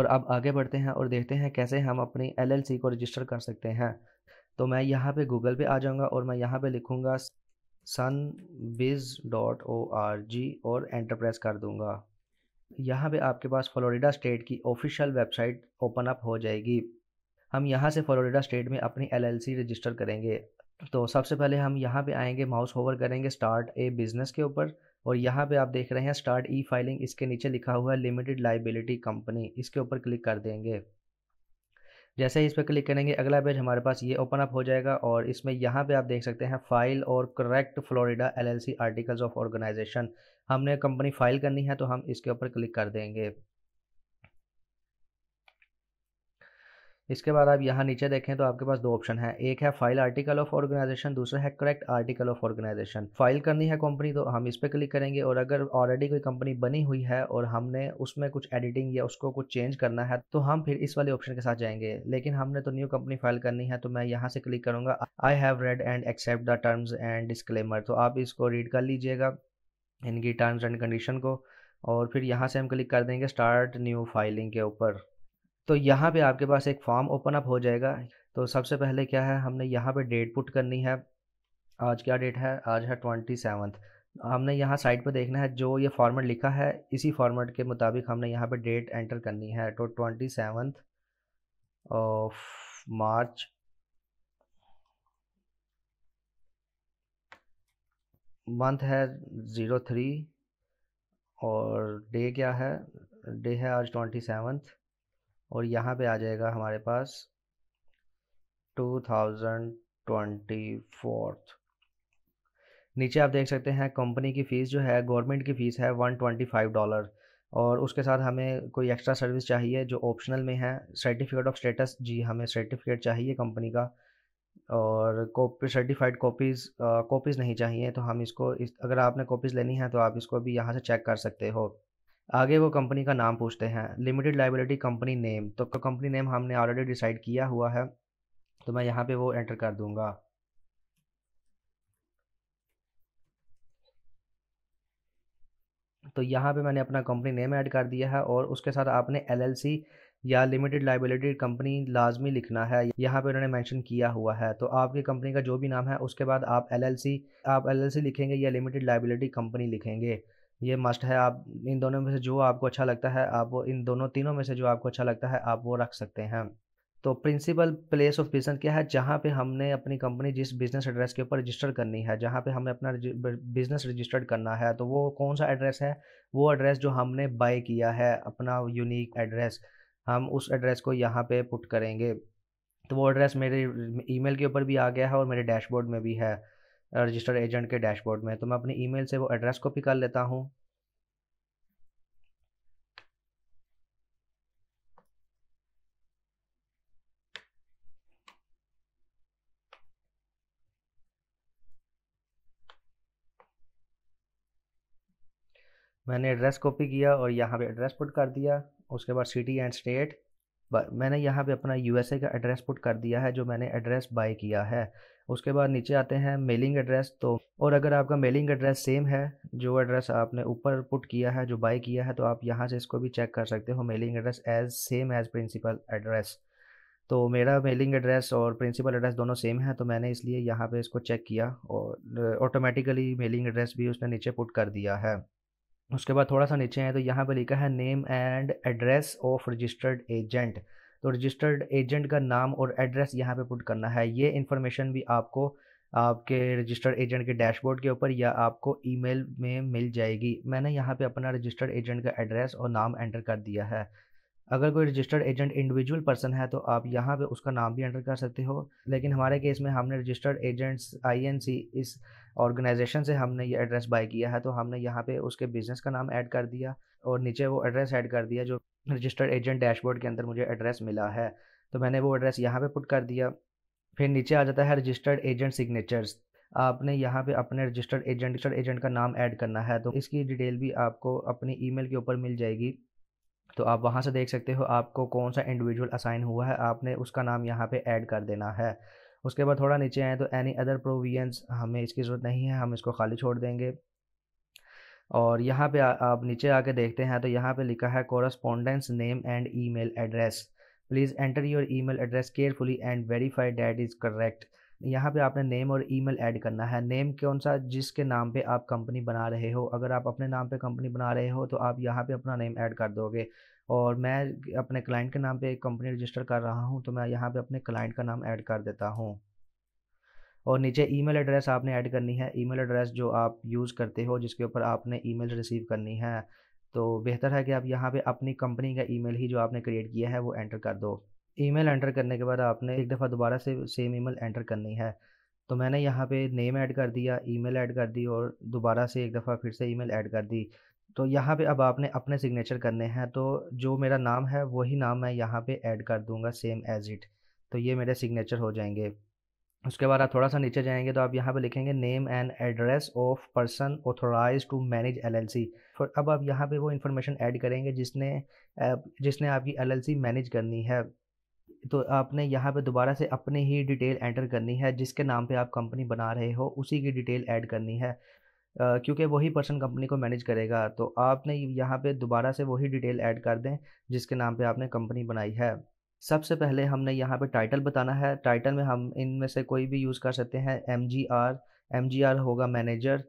और अब आगे बढ़ते हैं और देखते हैं कैसे हम अपनी एलएलसी को रजिस्टर कर सकते हैं। तो मैं यहाँ पे गूगल पे आ जाऊँगा और मैं यहाँ पे लिखूँगा sunbiz.org और एंटर प्रेस कर दूँगा। यहाँ पे आपके पास फ्लोरिडा स्टेट की ऑफिशियल वेबसाइट ओपन अप हो जाएगी। हम यहाँ से फ्लोरिडा स्टेट में अपनी एलएलसी रजिस्टर करेंगे। तो सबसे पहले हम यहाँ पे आएंगे, माउस होवर करेंगे स्टार्ट ए बिज़नेस के ऊपर और यहाँ पे आप देख रहे हैं स्टार्ट ई फाइलिंग, इसके नीचे लिखा हुआ है लिमिटेड लाइबिलिटी कंपनी, इसके ऊपर क्लिक कर देंगे। जैसे ही इस पर क्लिक करेंगे अगला पेज हमारे पास ये ओपन अप हो जाएगा और इसमें यहाँ पे आप देख सकते हैं फाइल और correct Florida LLC articles of organization. हमने कंपनी फाइल करनी है तो हम इसके ऊपर क्लिक कर देंगे। इसके बाद आप यहाँ नीचे देखें तो आपके पास दो ऑप्शन है, एक है फाइल आर्टिकल ऑफ ऑर्गेनाइजेशन, दूसरा है correct article of organization. File करनी है कंपनी तो हम इस पर क्लिक करेंगे और अगर ऑलरेडी कोई कंपनी बनी हुई है और हमने उसमें कुछ एडिटिंग या उसको कुछ चेंज करना है तो हम फिर इस वाले ऑप्शन के साथ जाएंगे। लेकिन हमने तो न्यू कंपनी फाइल करनी है तो मैं यहाँ से क्लिक करूँगा I have read and accept the terms and disclaimer. तो आप इसको रीड कर लीजिएगा इनकी टर्म्स एंड कंडीशन को और फिर यहाँ से हम क्लिक कर देंगे स्टार्ट न्यू फाइलिंग के ऊपर। तो यहाँ पे आपके पास एक फॉर्म ओपन अप हो जाएगा। तो सबसे पहले क्या है, हमने यहाँ पे डेट पुट करनी है। आज क्या डेट है, आज है 27। हमने यहाँ साइड पे देखना है जो ये फॉर्मेट लिखा है इसी फॉर्मेट के मुताबिक हमने यहाँ पे डेट एंटर करनी है। तो 27 ऑफ मार्च, मंथ है 03 और डे क्या है, डे है आज 27 और यहाँ पे आ जाएगा हमारे पास 2024। नीचे आप देख सकते हैं कंपनी की फ़ीस जो है, गवर्नमेंट की फ़ीस है $125 और उसके साथ हमें कोई एक्स्ट्रा सर्विस चाहिए जो ऑप्शनल में है। सर्टिफिकेट ऑफ स्टेटस, जी हमें सर्टिफिकेट चाहिए कंपनी का और कॉपी सर्टिफाइड कॉपीज़ नहीं चाहिए। तो हम इसको अगर आपने कॉपीज़ लेनी है तो आप इसको भी यहाँ से चेक कर सकते हो। आगे वो कंपनी का नाम पूछते हैं, लिमिटेड लाइबिलिटी कंपनी नेम, तो कंपनी नेम हमने ऑलरेडी डिसाइड किया हुआ है तो मैं यहाँ पे वो एंटर कर दूंगा। तो यहाँ पे मैंने अपना कंपनी नेम ऐड कर दिया है और उसके साथ आपने एलएलसी या लिमिटेड लाइबिलिटी कंपनी लाजमी लिखना है, यहाँ पे उन्होंने मेंशन किया हुआ है। तो आपकी कंपनी का जो भी नाम है उसके बाद आप एलएलसी लिखेंगे या लिमिटेड लाइबिलिटी कंपनी लिखेंगे, ये मस्ट है। आप इन दोनों में से जो आपको अच्छा लगता है आप वो इन दोनों तीनों में से जो आपको अच्छा लगता है आप वो रख सकते हैं। तो प्रिंसिपल प्लेस ऑफ बिजनेस क्या है, जहाँ पे हमने अपनी कंपनी जिस बिजनेस एड्रेस के ऊपर रजिस्टर करनी है, जहाँ पे हमें अपना बिजनेस रजिस्टर्ड करना है, तो वो कौन सा एड्रेस है, वो एड्रेस जो हमने बाय किया है, अपना यूनिक एड्रेस, हम उस एड्रेस को यहाँ पे पुट करेंगे। तो वो एड्रेस मेरे ईमेल के ऊपर भी आ गया है और मेरे डैशबोर्ड में भी है, रजिस्टर्ड एजेंट के डैशबोर्ड में। तो मैं अपनी ईमेल से वो एड्रेस कॉपी कर लेता हूँ। मैंने एड्रेस कॉपी किया और यहाँ पे एड्रेस पुट कर दिया। उसके बाद सिटी एंड स्टेट, मैंने यहाँ पे अपना यूएसए का एड्रेस पुट कर दिया है जो मैंने एड्रेस बाय किया है। उसके बाद नीचे आते हैं मेलिंग एड्रेस। तो और अगर आपका मेलिंग एड्रेस सेम है जो एड्रेस आपने ऊपर पुट किया है जो बाय किया है तो आप यहाँ से इसको भी चेक कर सकते हो, mailing address as same as principal address. तो मेरा मेलिंग एड्रेस और प्रिंसिपल एड्रेस दोनों सेम है तो मैंने इसलिए यहाँ पे इसको चेक किया और ऑटोमेटिकली मेलिंग एड्रेस भी उसने नीचे पुट कर दिया है। उसके बाद थोड़ा सा नीचे है तो यहाँ पे लिखा है name and address of registered agent. तो रजिस्टर्ड एजेंट का नाम और एड्रेस यहाँ पे पुट करना है। ये इन्फॉर्मेशन भी आपको आपके रजिस्टर्ड एजेंट के डैशबोर्ड के ऊपर या आपको ईमेल में मिल जाएगी। मैंने यहाँ पे अपना रजिस्टर्ड एजेंट का एड्रेस और नाम एंटर कर दिया है। अगर कोई रजिस्टर्ड एजेंट इंडिविजुअल पर्सन है तो आप यहाँ पे उसका नाम भी एंटर कर सकते हो, लेकिन हमारे केस में हमने रजिस्टर्ड एजेंट्स आईएनसी इस ऑर्गेनाइजेशन से हमने ये एड्रेस बाय किया है तो हमने यहाँ पे उसके बिज़नेस का नाम ऐड कर दिया और नीचे वो एड्रेस ऐड कर दिया जो रजिस्टर्ड एजेंट डैशबोर्ड के अंदर मुझे एड्रेस मिला है। तो मैंने वो एड्रेस यहाँ पे पुट कर दिया। फिर नीचे आ जाता है रजिस्टर्ड एजेंट सिग्नेचर्स। आपने यहाँ पे अपने रजिस्टर्ड एजेंट का नाम ऐड करना है तो इसकी डिटेल भी आपको अपनी ईमेल के ऊपर मिल जाएगी। तो आप वहाँ से देख सकते हो आपको कौन सा इंडिविजुअल असाइन हुआ है, आपने उसका नाम यहाँ पे ऐड कर देना है। उसके बाद थोड़ा नीचे आए तो एनी अदर प्रोविजंस, हमें इसकी ज़रूरत नहीं है, हम इसको खाली छोड़ देंगे। और यहाँ पे आप नीचे आके देखते हैं तो यहाँ पे लिखा है correspondence name and email address, please enter your email address carefully and verify that is correct. यहाँ पे आपने नेम और ईमेल ऐड करना है। नेम कौन सा, जिसके नाम पे आप कंपनी बना रहे हो। अगर आप अपने नाम पे कंपनी बना रहे हो तो आप यहाँ पे अपना नेम ऐड कर दोगे, और मैं अपने क्लाइंट के नाम पे एक कंपनी रजिस्टर कर रहा हूँ तो मैं यहाँ पे अपने क्लाइंट का नाम ऐड कर देता हूँ। और नीचे ईमेल एड्रेस आपने ऐड करनी है, ईमेल एड्रेस जो आप यूज़ करते हो, जिसके ऊपर आपने ईमेल रिसीव करनी है। तो बेहतर है कि आप यहाँ पे अपनी कंपनी का ईमेल ही जो आपने क्रिएट किया है वो एंटर कर दो। ईमेल एंटर करने के बाद आपने एक दफ़ा दोबारा से सेम ईमेल एंटर करनी है। तो मैंने यहाँ पे नेम ऐड कर दिया, ईमेल ऐड कर दी और दोबारा से एक दफ़ा फिर से ईमेल ऐड कर दी। तो यहाँ पे अब आपने अपने सिग्नेचर करने हैं, तो जो मेरा नाम है वही नाम मैं यहाँ पे ऐड कर दूँगा सेम एज़ इट। तो ये मेरे सिग्नेचर हो जाएंगे। उसके बाद आप थोड़ा-सा नीचे जाएँगे तो आप यहाँ पे लिखेंगे name and address of person authorized to manage LLC. फिर अब आप यहाँ पे वो इन्फॉर्मेशन ऐड करेंगे जिसने आपकी एलएलसी मैनेज करनी है। तो आपने यहाँ पे दोबारा से अपनी ही डिटेल एंटर करनी है, जिसके नाम पे आप कंपनी बना रहे हो उसी की डिटेल ऐड करनी है। क्योंकि वही पर्सन कंपनी को मैनेज करेगा, तो आपने यहाँ पे दोबारा से वही डिटेल ऐड कर दें जिसके नाम पे आपने कंपनी बनाई है। सबसे पहले हमने यहाँ पे टाइटल बताना है। टाइटल में हम इनमें से कोई भी यूज़ कर सकते हैं। एमजीआर, एमजीआर होगा मैनेजर।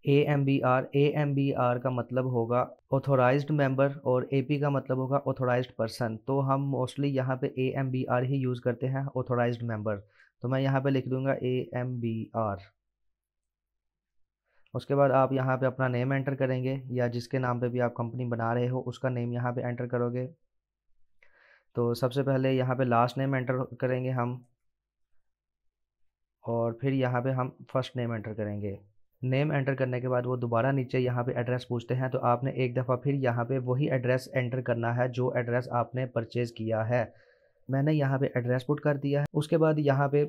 एएमबीआर, एएमबीआर का मतलब होगा ऑथोराइज्ड मेंबर, और एपी का मतलब होगा ऑथोराइज्ड पर्सन। तो हम मोस्टली यहाँ पे एएमबीआर ही यूज़ करते हैं, ऑथोराइज्ड मेंबर। तो मैं यहाँ पे लिख दूंगा एएमबीआर। उसके बाद आप यहाँ पे अपना नेम एंटर करेंगे, या जिसके नाम पे भी आप कंपनी बना रहे हो उसका नेम यहाँ पे एंटर करोगे। तो सबसे पहले यहाँ पे लास्ट नेम एंटर करेंगे हम, और फिर यहाँ पे हम फर्स्ट नेम एंटर करेंगे। नेम एंटर करने के बाद वो दोबारा नीचे यहाँ पे एड्रेस पूछते हैं, तो आपने एक दफ़ा फिर यहाँ पे वही एड्रेस एंटर करना है जो एड्रेस आपने परचेज़ किया है। मैंने यहाँ पे एड्रेस पुट कर दिया है। उसके बाद यहाँ पे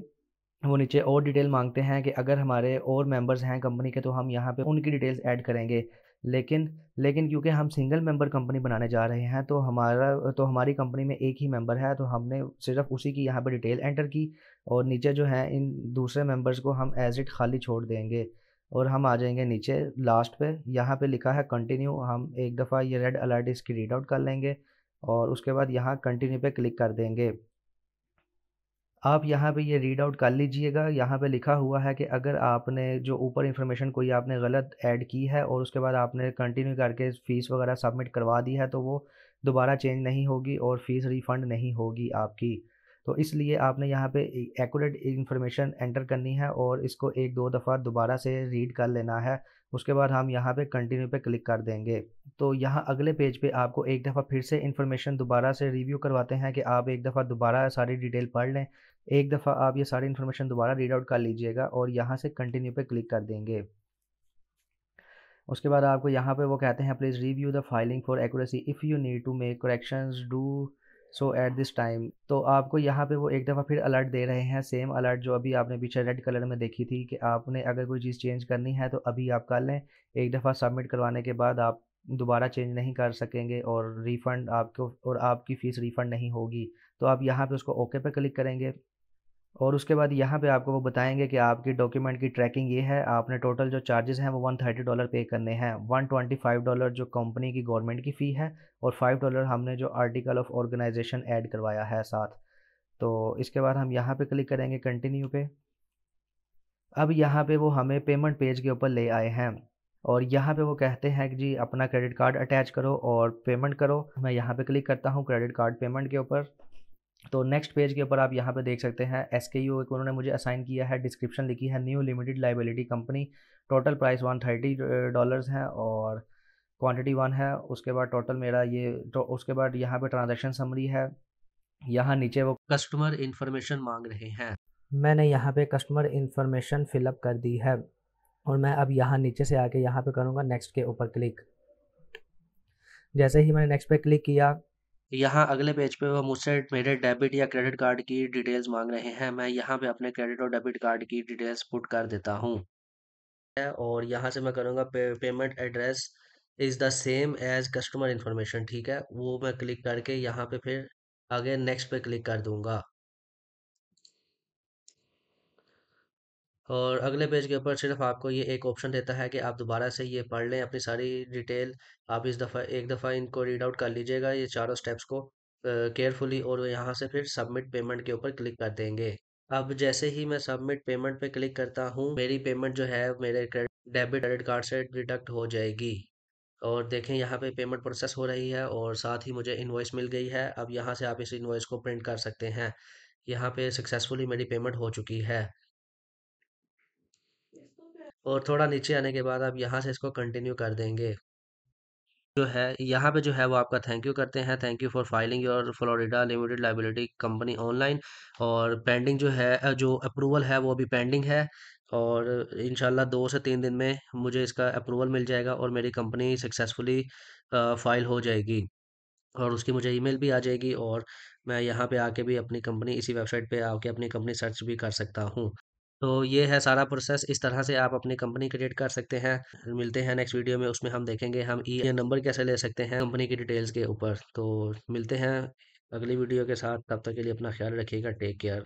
वो नीचे और डिटेल मांगते हैं कि अगर हमारे और मेंबर्स हैं कंपनी के तो हम यहाँ पे उनकी डिटेल्स ऐड करेंगे। लेकिन लेकिन क्योंकि हम सिंगल मेंबर कंपनी बनाने जा रहे हैं तो हमारी कंपनी में एक ही मेंबर है, तो हमने सिर्फ उसी की यहाँ पे डिटेल एंटर की, और नीचे जो है इन दूसरे मेंबर्स को हम एज इट खाली छोड़ देंगे। और हम आ जाएंगे नीचे लास्ट पे, यहाँ पे लिखा है कंटिन्यू। हम एक दफ़ा ये रेड अलर्ट इसकी रीड आउट कर लेंगे, और उसके बाद यहाँ कंटिन्यू पे क्लिक कर देंगे। आप यहाँ पे ये रीड आउट कर लीजिएगा। यहाँ पे लिखा हुआ है कि अगर आपने जो ऊपर इन्फॉर्मेशन कोई आपने गलत ऐड की है और उसके बाद आपने कंटिन्यू करके फ़ीस वगैरह सबमिट करवा दी है, तो वो दोबारा चेंज नहीं होगी और फ़ीस रिफ़ंड नहीं होगी आपकी। तो इसलिए आपने यहाँ पे एक्यूरेट इन्फॉर्मेशन एंटर करनी है और इसको एक दो दफ़ा दोबारा से रीड कर लेना है। उसके बाद हम यहाँ पे कंटिन्यू पे क्लिक कर देंगे। तो यहाँ अगले पेज पे आपको एक दफ़ा फिर से इन्फॉर्मेशन दोबारा से रिव्यू करवाते हैं कि आप एक दफ़ा दोबारा सारी डिटेल पढ़ लें। एक दफ़ा आप ये सारी इन्फॉर्मेशन दोबारा रीड आउट कर लीजिएगा और यहाँ से कंटिन्यू पे क्लिक कर देंगे। उसके बाद आपको यहाँ पे वो कहते हैं please review the filing for accuracy if you need to make corrections do so at this time. तो आपको यहाँ पे वो एक दफ़ा फिर अलर्ट दे रहे हैं, सेम अलर्ट जो अभी आपने पीछे रेड कलर में देखी थी कि आपने अगर कोई चीज़ चेंज करनी है तो अभी आप कर लें। एक दफ़ा सबमिट करवाने के बाद आप दोबारा चेंज नहीं कर सकेंगे, और रिफ़ंड आपको और आपकी फ़ीस रिफ़ंड नहीं होगी। तो आप यहाँ पे उसको ओके पे क्लिक करेंगे, और उसके बाद यहाँ पे आपको वो बताएंगे कि आपकी डॉक्यूमेंट की ट्रैकिंग ये है। आपने टोटल जो चार्जेस हैं वो $130 पे करने हैं। $125 जो कंपनी की गवर्नमेंट की फ़ी है, और $5 हमने जो आर्टिकल ऑफ ऑर्गेनाइजेशन ऐड करवाया है साथ। तो इसके बाद हम यहाँ पे क्लिक करेंगे कंटिन्यू पे। अब यहाँ पे वो हमें पेमेंट पेज के ऊपर ले आए हैं, और यहाँ पे वो कहते हैं कि जी अपना क्रेडिट कार्ड अटैच करो और पेमेंट करो। मैं यहाँ पे क्लिक करता हूँ क्रेडिट कार्ड पेमेंट के ऊपर। तो नेक्स्ट पेज के ऊपर आप यहाँ पे देख सकते हैं एसकेयू एक उन्होंने मुझे असाइन किया है। डिस्क्रिप्शन लिखी है new limited liability company, total price $130 है और क्वांटिटी 1 है। उसके बाद टोटल मेरा ये तो उसके बाद यहाँ पे ट्रांजैक्शन समरी है। यहाँ नीचे वो कस्टमर इन्फॉर्मेशन मांग रहे हैं। मैंने यहाँ पे कस्टमर इन्फॉर्मेशन फिलअप कर दी है, और मैं अब यहाँ नीचे से आके यहाँ पे करूँगा नेक्स्ट के ऊपर क्लिक। जैसे ही मैंने नेक्स्ट पे क्लिक किया, यहाँ अगले पेज पे वो मुझसे मेरे डेबिट या क्रेडिट कार्ड की डिटेल्स मांग रहे हैं। मैं यहाँ पे अपने क्रेडिट और डेबिट कार्ड की डिटेल्स पुट कर देता हूँ, और यहाँ से मैं करूँगा payment address is the same as customer information, ठीक है। वो मैं क्लिक करके यहाँ पे फिर आगे नेक्स्ट पे क्लिक कर दूंगा। और अगले पेज के ऊपर सिर्फ आपको ये एक ऑप्शन देता है कि आप दोबारा से ये पढ़ लें अपनी सारी डिटेल। आप इस दफ़ा एक दफ़ा इनको रीड आउट कर लीजिएगा ये चारों स्टेप्स को केयरफुली, और यहाँ से फिर सबमिट पेमेंट के ऊपर क्लिक कर देंगे। अब जैसे ही मैं सबमिट पेमेंट पे क्लिक करता हूँ, मेरी पेमेंट जो है मेरे डेबिट क्रेडिट कार्ड से डिडक्ट हो जाएगी। और देखें यहाँ पे पेमेंट प्रोसेस हो रही है और साथ ही मुझे इनवॉइस मिल गई है। अब यहाँ से आप इस इनवॉइस को प्रिंट कर सकते हैं। यहाँ पे सक्सेसफुली मेरी पेमेंट हो चुकी है। और थोड़ा नीचे आने के बाद आप यहाँ से इसको कंटिन्यू कर देंगे। जो है यहाँ पे जो है वो आपका थैंक यू करते हैं, thank you for filing your Florida limited liability company online. और पेंडिंग जो है जो अप्रूवल है वो अभी पेंडिंग है। और इंशाल्लाह 2 से 3 दिन में मुझे इसका अप्रूवल मिल जाएगा और मेरी कंपनी सक्सेसफुली फाइल हो जाएगी। और उसकी मुझे ईमेल भी आ जाएगी, और मैं यहाँ पे आके भी अपनी कंपनी इसी वेबसाइट पे आके अपनी कंपनी सर्च भी कर सकता हूँ। तो ये है सारा प्रोसेस, इस तरह से आप अपनी कंपनी क्रिएट कर सकते हैं। मिलते हैं नेक्स्ट वीडियो में, उसमें हम देखेंगे हम ई नंबर कैसे ले सकते हैं कंपनी की डिटेल्स के ऊपर। तो मिलते हैं अगली वीडियो के साथ, तब तक के लिए अपना ख्याल रखिएगा। Take care.